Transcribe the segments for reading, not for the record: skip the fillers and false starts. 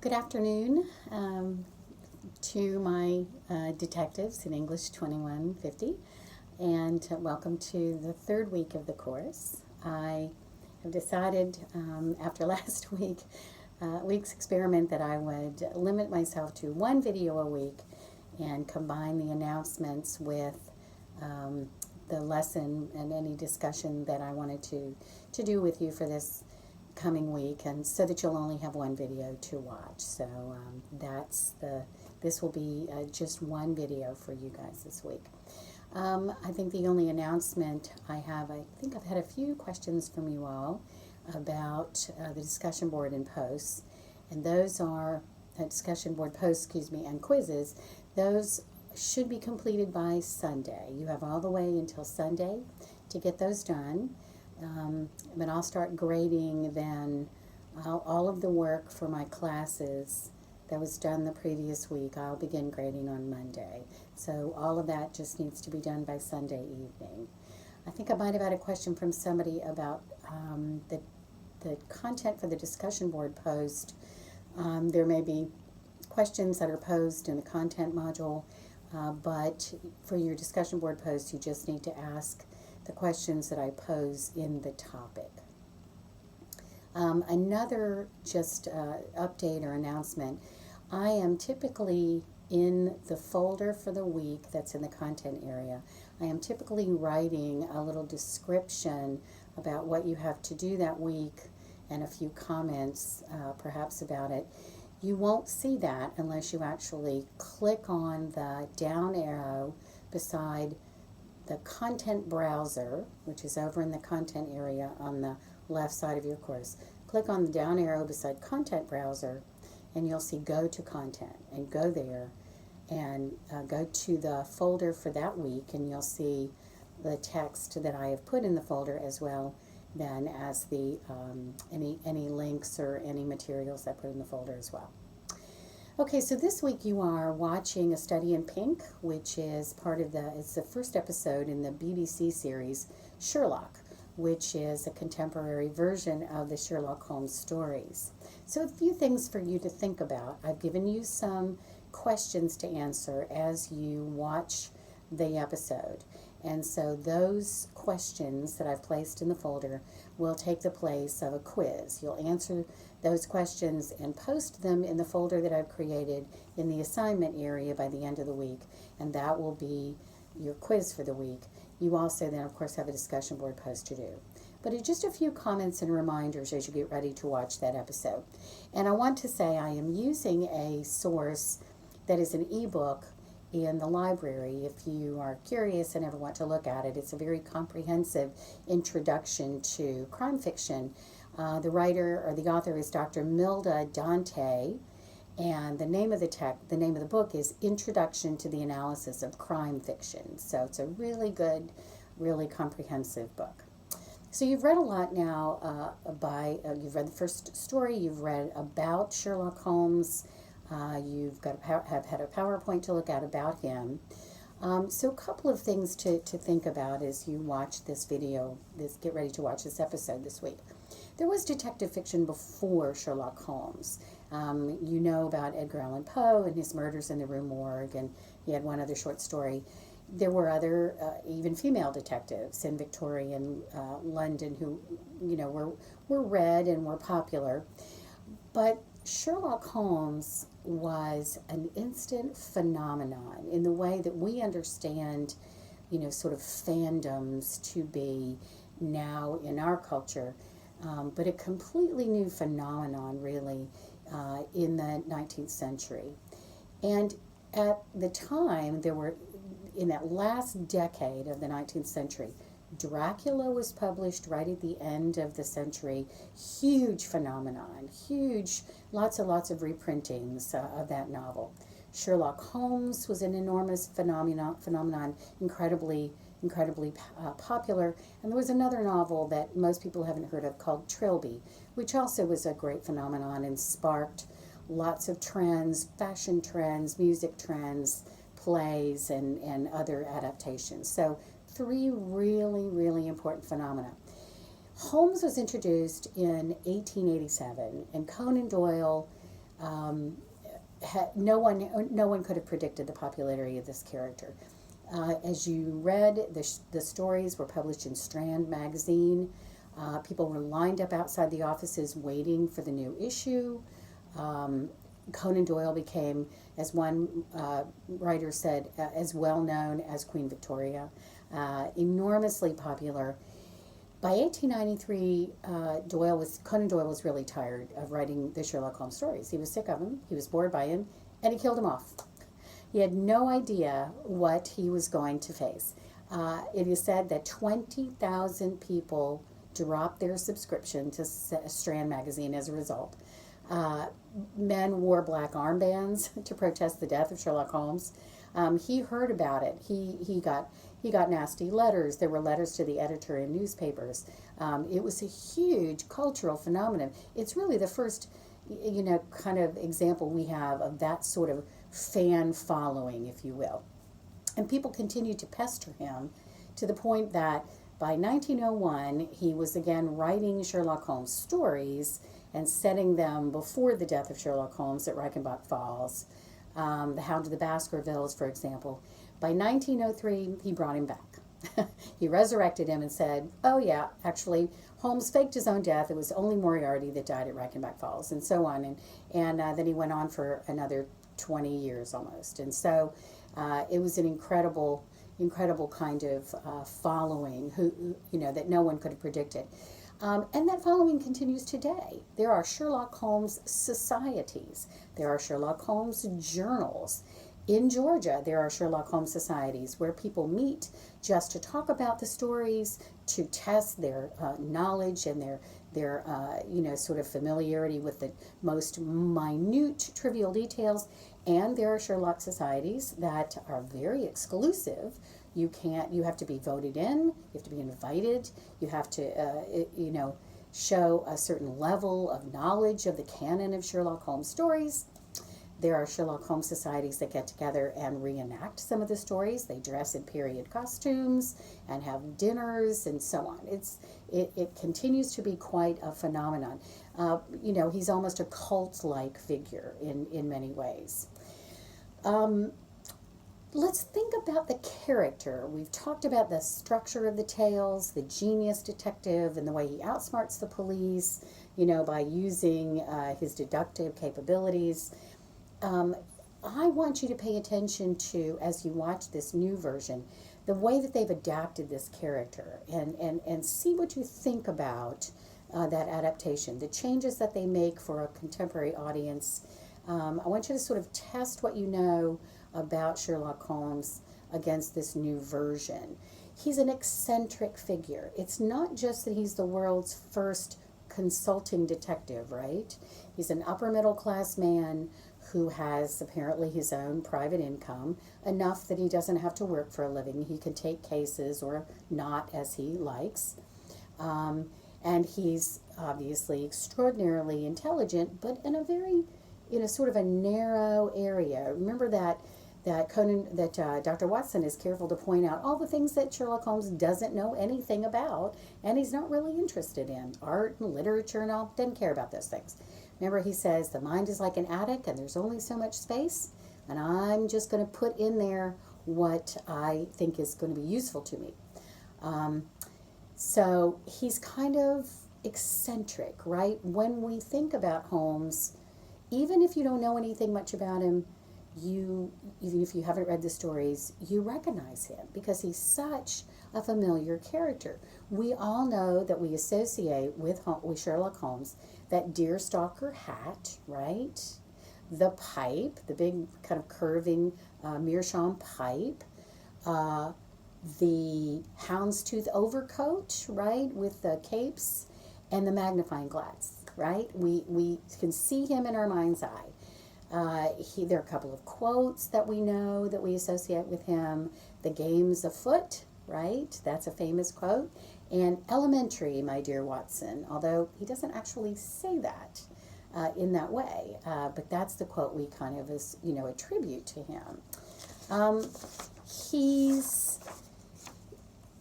Good afternoon to my detectives in English 2150, and welcome to the third week of the course. I have decided after last week's experiment that I would limit myself to one video a week and combine the announcements with the lesson and any discussion that I wanted to do with you for this coming week, and so that you'll only have one video to watch. So this will be just one video for you guys this week. I think the only announcement I think I've had a few questions from you all about the discussion board and posts, and those are discussion board posts, and quizzes. Those should be completed by Sunday. You have all the way until Sunday to get those done. But I'll start grading then all of the work for my classes that was done the previous week. I'll begin grading on Monday. So all of that just needs to be done by Sunday evening. I think I might have had a question from somebody about the content for the discussion board post. There may be questions that are posed in the content module, but for your discussion board post, you just need to ask the questions that I pose in the topic. Another just update or announcement, I am typically in the folder for the week that's in the content area. I am typically writing a little description about what you have to do that week and a few comments perhaps about it. You won't see that unless you actually click on the down arrow beside the content browser, which is over in the content area on the left side of your course. Click on the down arrow beside content browser, and you'll see go to content, and go there and go to the folder for that week, and you'll see the text that I have put in the folder, as well then as the any links or any materials I put in the folder as well. Okay, so this week you are watching A Study in Pink, which is it's the first episode in the BBC series Sherlock, which is a contemporary version of the Sherlock Holmes stories. So a few things for you to think about. I've given you some questions to answer as you watch the episode. And so those questions that I've placed in the folder will take the place of a quiz. You'll answer those questions and post them in the folder that I've created in the assignment area by the end of the week, and that will be your quiz for the week. You also then, of course, have a discussion board post to do. But it's just a few comments and reminders as you get ready to watch that episode. And I want to say I am using a source that is an ebook in the library. If you are curious and ever want to look at it, it's a very comprehensive introduction to crime fiction. The writer or the author is Dr. Milda Dante, and the name of the book is Introduction to the Analysis of Crime Fiction. So it's a really good, really comprehensive book. So you've read a lot now you've read the first story, you've read about Sherlock Holmes, you've have had a PowerPoint to look at about him. So a couple of things to think about as you watch this video, get ready to watch this episode this week. There was detective fiction before Sherlock Holmes. You know about Edgar Allan Poe and his Murders in the Rue Morgue, and he had one other short story. There were other, even female detectives in Victorian London who, were read and were popular. But Sherlock Holmes was an instant phenomenon in the way that we understand, sort of fandoms to be now in our culture. But a completely new phenomenon, really, in the 19th century. And at the time, in that last decade of the 19th century, Dracula was published right at the end of the century. Huge phenomenon, lots and lots of reprintings of that novel. Sherlock Holmes was an enormous phenomenon, incredibly popular. And there was another novel that most people haven't heard of called Trilby, which also was a great phenomenon and sparked lots of trends, fashion trends, music trends, plays, and other adaptations. So three really, really important phenomena. Holmes was introduced in 1887, and Conan Doyle no one could have predicted the popularity of this character. As you read, the stories were published in Strand magazine. People were lined up outside the offices waiting for the new issue. Conan Doyle became, as one writer said, as well known as Queen Victoria, enormously popular. By 1893, Conan Doyle was really tired of writing the Sherlock Holmes stories. He was sick of them, he was bored by him, and he killed him off. He had no idea what he was going to face. It is said that 20,000 people dropped their subscription to Strand magazine as a result. Men wore black armbands to protest the death of Sherlock Holmes. He heard about it. He got nasty letters. There were letters to the editor in newspapers. It was a huge cultural phenomenon. It's really the first, kind of example we have of that sort of fan following, if you will. And people continued to pester him to the point that by 1901, he was again writing Sherlock Holmes stories and setting them before the death of Sherlock Holmes at Reichenbach Falls. The Hound of the Baskervilles, for example. By 1903, he brought him back. He resurrected him and said, oh yeah, actually, Holmes faked his own death. It was only Moriarty that died at Reichenbach Falls, and so on. And then he went on for another 20 years almost. And so it was an incredible kind of following that no one could have predicted. And that following continues today. There are Sherlock Holmes societies. There are Sherlock Holmes journals. In Georgia, there are Sherlock Holmes societies where people meet just to talk about the stories, to test their knowledge and their sort of familiarity with the most minute trivial details. And there are Sherlock societies that are very exclusive. You have to be voted in, you have to be invited, you have to, show a certain level of knowledge of the canon of Sherlock Holmes stories. There are Sherlock Holmes societies that get together and reenact some of the stories. They dress in period costumes and have dinners and so on. It continues to be quite a phenomenon. He's almost a cult-like figure in many ways. Let's think about the character. We've talked about the structure of the tales, the genius detective, and the way he outsmarts the police, by using his deductive capabilities. I want you to pay attention to, as you watch this new version, the way that they've adapted this character and see what you think about that adaptation, the changes that they make for a contemporary audience. I want you to sort of test what you know about Sherlock Holmes against this new version. He's an eccentric figure. It's not just that he's the world's first consulting detective, right? He's an upper middle class man who has apparently his own private income, enough that he doesn't have to work for a living. He can take cases or not as he likes. And he's obviously extraordinarily intelligent, but in a very, sort of a narrow area. Remember that Dr. Watson is careful to point out all the things that Sherlock Holmes doesn't know anything about, and he's not really interested in. Art and literature and all, doesn't care about those things. Remember, he says the mind is like an attic and there's only so much space, and I'm just going to put in there what I think is going to be useful to me. So he's kind of eccentric, right? When we think about Holmes, even if you don't know anything much about him, even if you haven't read the stories, you recognize him because he's such a familiar character. We all know that we associate with Sherlock Holmes that deerstalker hat, right? The pipe, the big kind of curving meerschaum pipe, the houndstooth overcoat, right, with the capes, and the magnifying glass, right? We can see him in our mind's eye. There are a couple of quotes that we know that we associate with him. The game's afoot, right? That's a famous quote. And elementary, my dear Watson, although he doesn't actually say that in that way. But that's the quote we kind of attribute to him. He's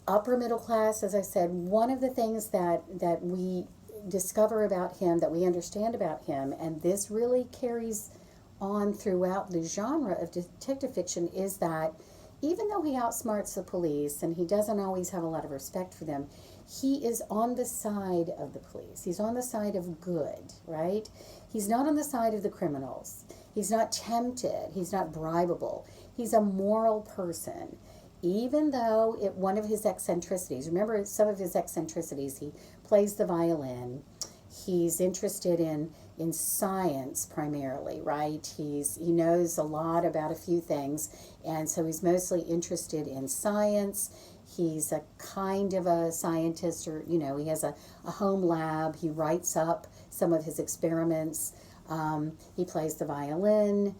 upper middle class, as I said. One of the things that we discover about him, that we understand about him, and this really carries on throughout the genre of detective fiction, is that even though he outsmarts the police and he doesn't always have a lot of respect for them, he is on the side of the police. He's on the side of good, right? He's not on the side of the criminals. He's not tempted. He's not bribable. He's a moral person. Even though one of his eccentricities, remember some of his eccentricities, he plays the violin. He's interested in science primarily, right? He knows a lot about a few things, and so he's mostly interested in science. He's a kind of a scientist, or, he has a home lab. He writes up some of his experiments. He plays the violin.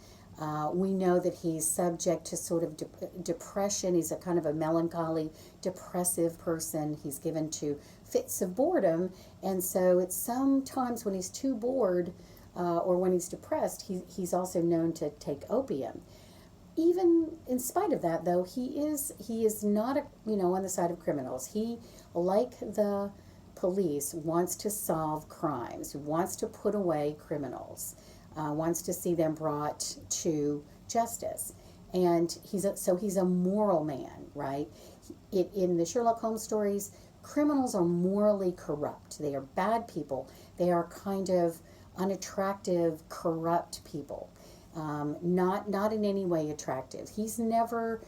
We know that he's subject to sort of depression. He's a kind of a melancholy, depressive person. He's given to fits of boredom, and so it's sometimes when he's too bored or when he's depressed, he's also known to take opium. Even in spite of that, though, he is not on the side of criminals. He, like the police, wants to solve crimes, wants to put away criminals, wants to see them brought to justice, and he's a moral man, right? In the Sherlock Holmes stories, criminals are morally corrupt. They are bad people. They are kind of unattractive, corrupt people. Not in any way attractive. He's never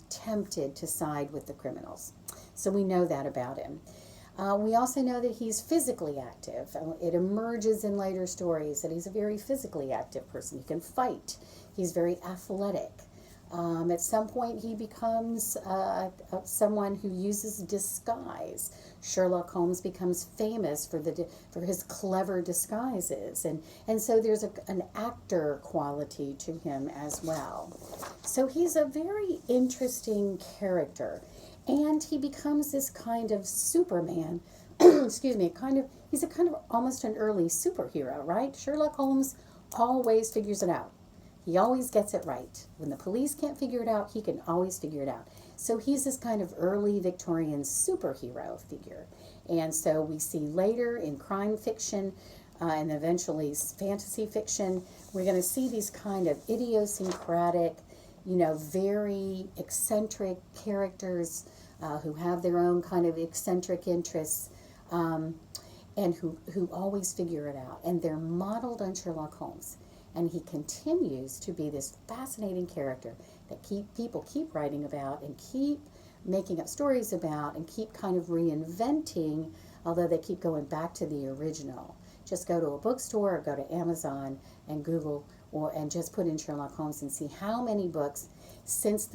tempted to side with the criminals. So we know that about him. We also know that he's physically active. It emerges in later stories that he's a very physically active person. He can fight. He's very athletic. At some point, he becomes someone who uses disguise. Sherlock Holmes becomes famous for his clever disguises, and so there's an actor quality to him as well. So he's a very interesting character, and he becomes this kind of Superman. Excuse me, he's a kind of almost an early superhero, right? Sherlock Holmes always figures it out. He always gets it right. When the police can't figure it out, he can always figure it out. So he's this kind of early Victorian superhero figure. And so we see later in crime fiction and eventually fantasy fiction, we're going to see these kind of idiosyncratic, very eccentric characters who have their own kind of eccentric interests and who always figure it out. And they're modeled on Sherlock Holmes. And he continues to be this fascinating character that people keep writing about and keep making up stories about and keep kind of reinventing, although they keep going back to the original. Just go to a bookstore or go to Amazon and Google and just put in Sherlock Holmes and see how many books, since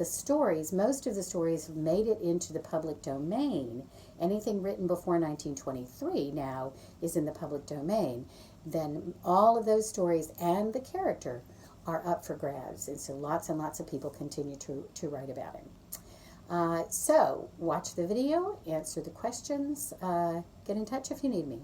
most of the stories have made it into the public domain. Anything written before 1923 now is in the public domain. Then all of those stories and the character are up for grabs. And so lots and lots of people continue to write about him. So watch the video, answer the questions, get in touch if you need me.